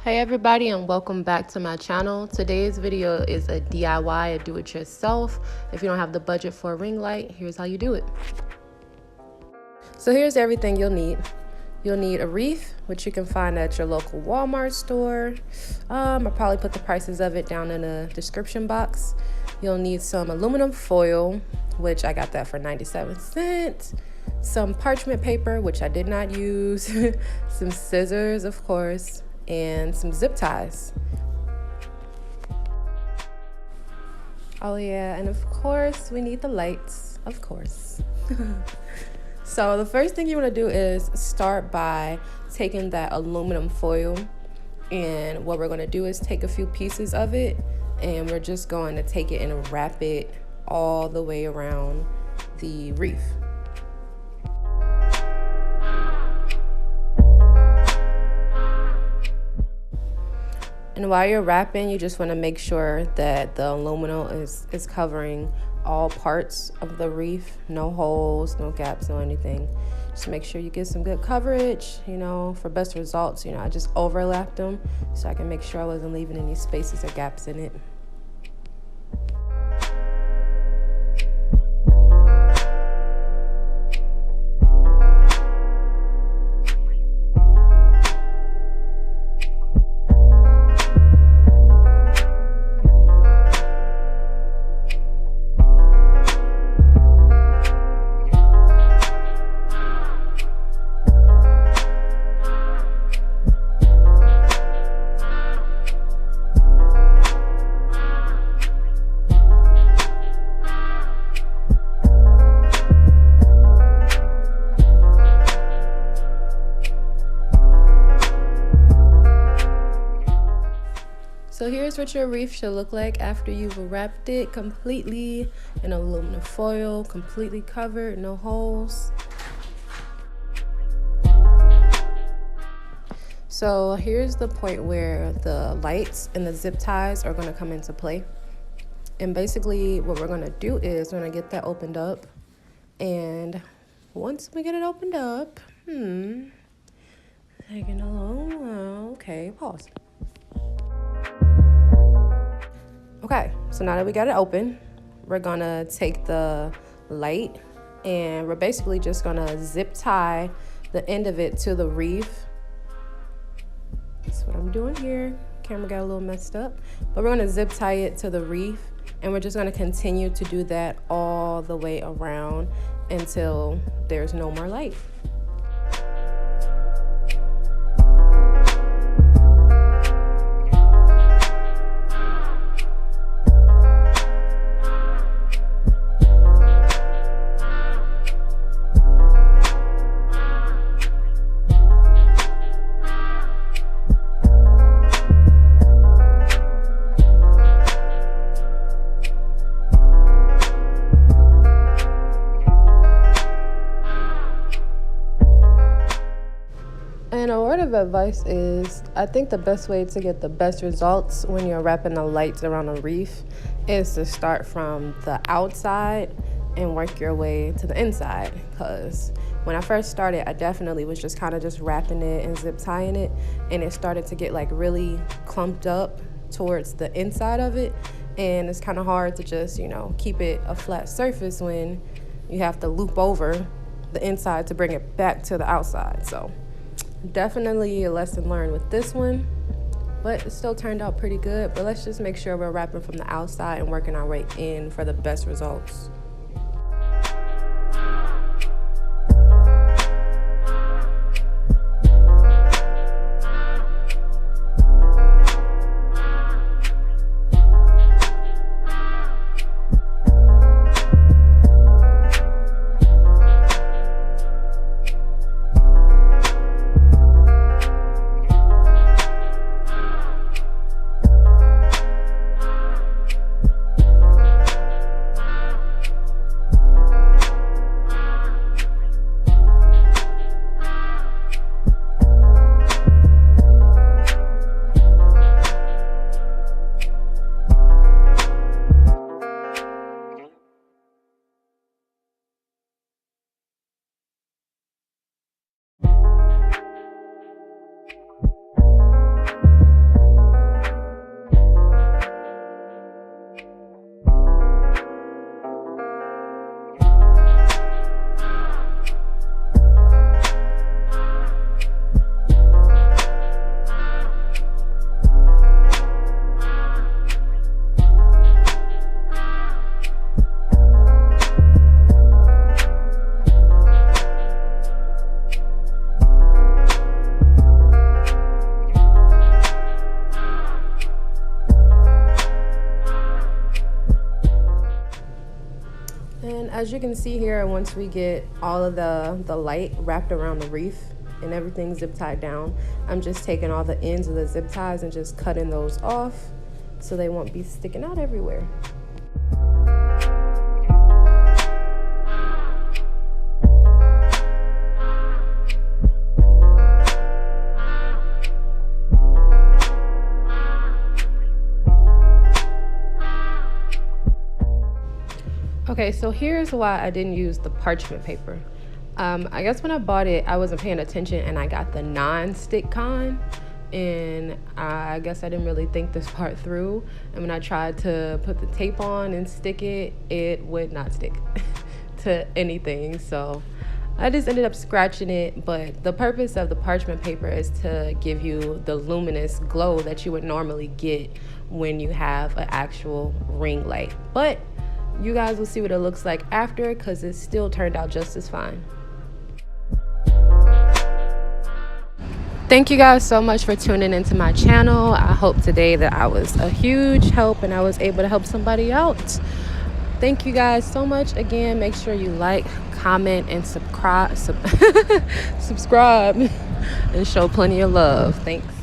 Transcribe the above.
Hey everybody, and welcome back to my channel. Today's video is a DIY, a do-it-yourself. If you don't have the budget for a ring light, here's how you do it. So here's everything you'll need. You'll need a wreath, which you can find at your local Walmart store. I'll probably put the prices of it down in the description box. You'll need some aluminum foil, which I got that for 97 cents. Some parchment paper, which I did not use. Some scissors, of course, and some zip ties. Oh yeah, and of course we need the lights, of course. So the first thing you want to do is start by taking that aluminum foil, and what we're going to do is take a few pieces of it and we're just going to take it and wrap it all the way around the wreath. And while you're wrapping, you just want to make sure that the aluminum is covering all parts of the wreath. No holes, no gaps, no anything. Just make sure you get some good coverage, for best results. I just overlapped them so I can make sure I wasn't leaving any spaces or gaps in it. So here's what your wreath should look like after you've wrapped it completely in aluminum foil, completely covered, no holes. So here's the point where the lights and the zip ties are going to come into play. And basically what we're going to do is we're going to get that opened up. And once we get it opened up, taking a long while. Okay, pause. Okay, so now that we got it open, we're gonna take the light and we're basically just gonna zip tie the end of it to the wreath. That's what I'm doing here. Camera got a little messed up, but we're gonna zip tie it to the wreath, and we're just gonna continue to do that all the way around until there's no more light. And a word of advice is, I think the best way to get the best results when you're wrapping the lights around a wreath is to start from the outside and work your way to the inside. Because when I first started, I definitely was just kind of just wrapping it and zip tying it, and it started to get like really clumped up towards the inside of it, and it's kind of hard to just keep it a flat surface when you have to loop over the inside to bring it back to the outside. So definitely a lesson learned with this one, but it still turned out pretty good. But let's just make sure we're wrapping from the outside and working our way in for the best results. As you can see here, once we get all of the light wrapped around the reef and everything zip tied down, I'm just taking all the ends of the zip ties and just cutting those off so they won't be sticking out everywhere. Okay, so here's why I didn't use the parchment paper. I guess when I bought it, I wasn't paying attention and I got the non-stick kind. And I guess I didn't really think this part through. And when I tried to put the tape on and stick it, it would not stick to anything. So I just ended up scratching it. But the purpose of the parchment paper is to give you the luminous glow that you would normally get when you have an actual ring light. But you guys will see what it looks like after, because it still turned out just as fine. Thank you guys so much for tuning into my channel. I hope today that I was a huge help and I was able to help somebody out. Thank you guys so much. Again, make sure you like, comment, and subscribe and show plenty of love. Thanks.